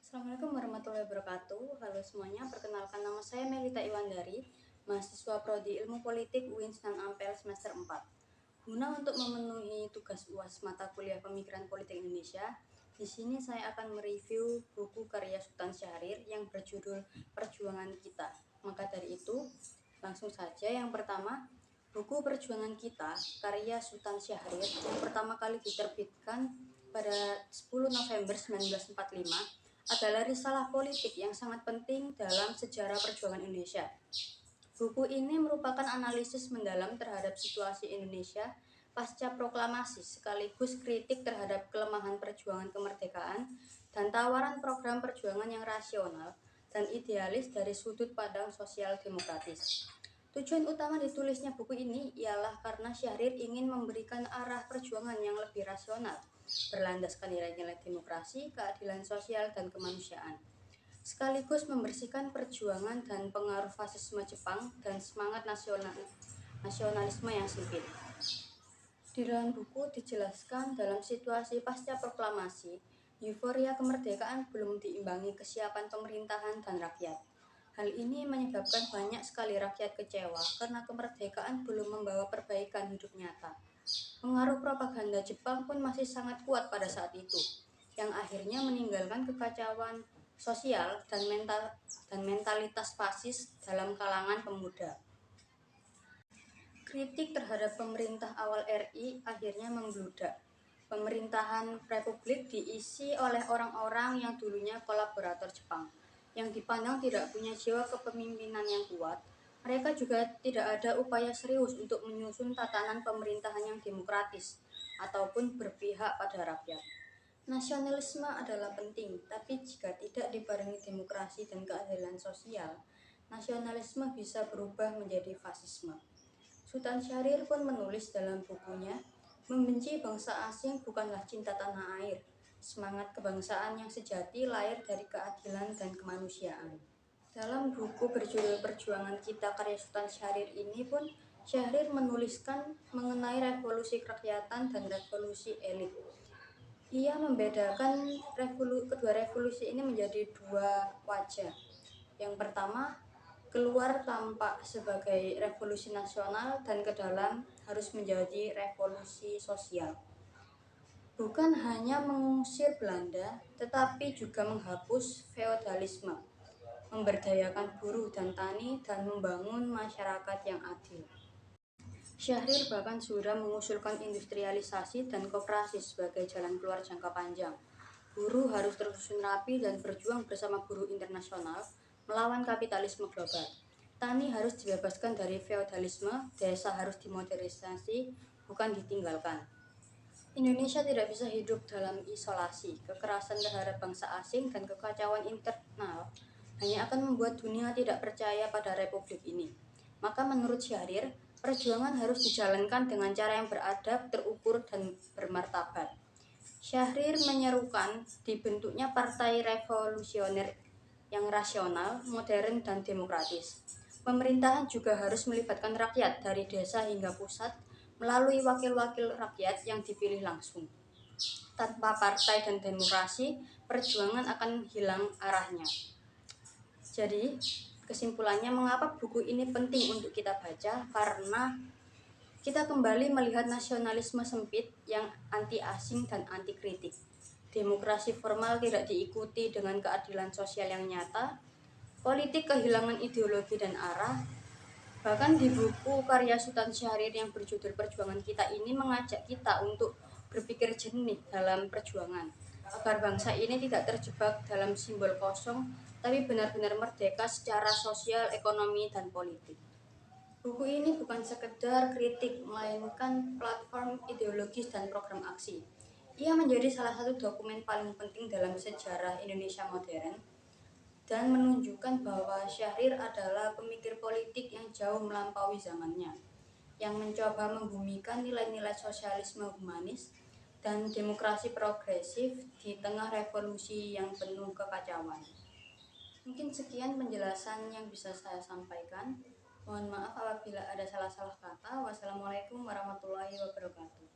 Assalamualaikum warahmatullahi wabarakatuh. Halo semuanya, perkenalkan nama saya Melita Iwandari, mahasiswa Prodi Ilmu Politik UIN Sunan Ampel semester 4. Guna untuk memenuhi tugas UAS mata kuliah Pemikiran Politik Indonesia, di sini saya akan mereview buku karya Sultan Syahrir yang berjudul Perjuangan Kita. Maka dari itu, langsung saja yang pertama, buku Perjuangan Kita karya Sultan Syahrir yang pertama kali diterbitkan pada 10 November 1945 adalah risalah politik yang sangat penting dalam sejarah perjuangan Indonesia. Buku ini merupakan analisis mendalam terhadap situasi Indonesia pasca proklamasi sekaligus kritik terhadap kelemahan perjuangan kemerdekaan dan tawaran program perjuangan yang rasional dan idealis dari sudut pandang sosial demokratis. Tujuan utama ditulisnya buku ini ialah karena Syahrir ingin memberikan arah perjuangan yang lebih rasional, berlandaskan nilai-nilai demokrasi, keadilan sosial, dan kemanusiaan, sekaligus membersihkan perjuangan dan pengaruh fasisme Jepang dan semangat nasionalisme yang sempit. Di dalam buku dijelaskan dalam situasi pasca proklamasi, euforia kemerdekaan belum diimbangi kesiapan pemerintahan dan rakyat. Hal ini menyebabkan banyak sekali rakyat kecewa karena kemerdekaan belum membawa perbaikan hidup nyata. Pengaruh propaganda Jepang pun masih sangat kuat pada saat itu, yang akhirnya meninggalkan kekacauan sosial dan mentalitas fasis dalam kalangan pemuda. Kritik terhadap pemerintah awal RI akhirnya membludak. Pemerintahan Republik diisi oleh orang-orang yang dulunya kolaborator Jepang, yang dipandang tidak punya jiwa kepemimpinan yang kuat. Mereka juga tidak ada upaya serius untuk menyusun tatanan pemerintahan yang demokratis ataupun berpihak pada rakyat. Nasionalisme adalah penting, tapi jika tidak dibarengi demokrasi dan keadilan sosial, nasionalisme bisa berubah menjadi fasisme. Sultan Syahrir pun menulis dalam bukunya, membenci bangsa asing bukanlah cinta tanah air. Semangat kebangsaan yang sejati lahir dari keadilan dan kemanusiaan. Dalam buku berjudul Perjuangan Kita karya Sultan Syahrir ini pun, Syahrir menuliskan mengenai revolusi kerakyatan dan revolusi elit. Ia membedakan kedua revolusi ini menjadi dua wajah. Yang pertama, keluar tampak sebagai revolusi nasional dan ke dalam harus menjadi revolusi sosial. Bukan hanya mengusir Belanda, tetapi juga menghapus feodalisme, memberdayakan buruh dan tani, dan membangun masyarakat yang adil. Syahrir bahkan sudah mengusulkan industrialisasi dan koperasi sebagai jalan keluar jangka panjang. Buruh harus tersusun rapi dan berjuang bersama buruh internasional melawan kapitalisme global. Tani harus dibebaskan dari feodalisme, desa harus dimodernisasi, bukan ditinggalkan. Indonesia tidak bisa hidup dalam isolasi. Kekerasan terhadap bangsa asing dan kekacauan internal hanya akan membuat dunia tidak percaya pada republik ini. Maka menurut Syahrir, perjuangan harus dijalankan dengan cara yang beradab, terukur, dan bermartabat. Syahrir menyerukan dibentuknya partai revolusioner yang rasional, modern, dan demokratis. Pemerintahan juga harus melibatkan rakyat dari desa hingga pusat melalui wakil-wakil rakyat yang dipilih langsung. Tanpa partai dan demokrasi, perjuangan akan hilang arahnya. Jadi, kesimpulannya mengapa buku ini penting untuk kita baca? Karena kita kembali melihat nasionalisme sempit yang anti asing dan anti kritik. Demokrasi formal tidak diikuti dengan keadilan sosial yang nyata. Politik kehilangan ideologi dan arah. Bahkan di buku karya Sultan Syahrir yang berjudul Perjuangan Kita ini mengajak kita untuk berpikir jernih dalam perjuangan, agar bangsa ini tidak terjebak dalam simbol kosong, tapi benar-benar merdeka secara sosial, ekonomi, dan politik. Buku ini bukan sekedar kritik, melainkan platform ideologis dan program aksi. Ia menjadi salah satu dokumen paling penting dalam sejarah Indonesia modern, dan menunjukkan bahwa Syahrir adalah pemikir politik yang jauh melampaui zamannya, yang mencoba membumikan nilai-nilai sosialisme humanis dan demokrasi progresif di tengah revolusi yang penuh kekacauan. Mungkin sekian penjelasan yang bisa saya sampaikan. Mohon maaf apabila ada salah-salah kata. Wassalamualaikum warahmatullahi wabarakatuh.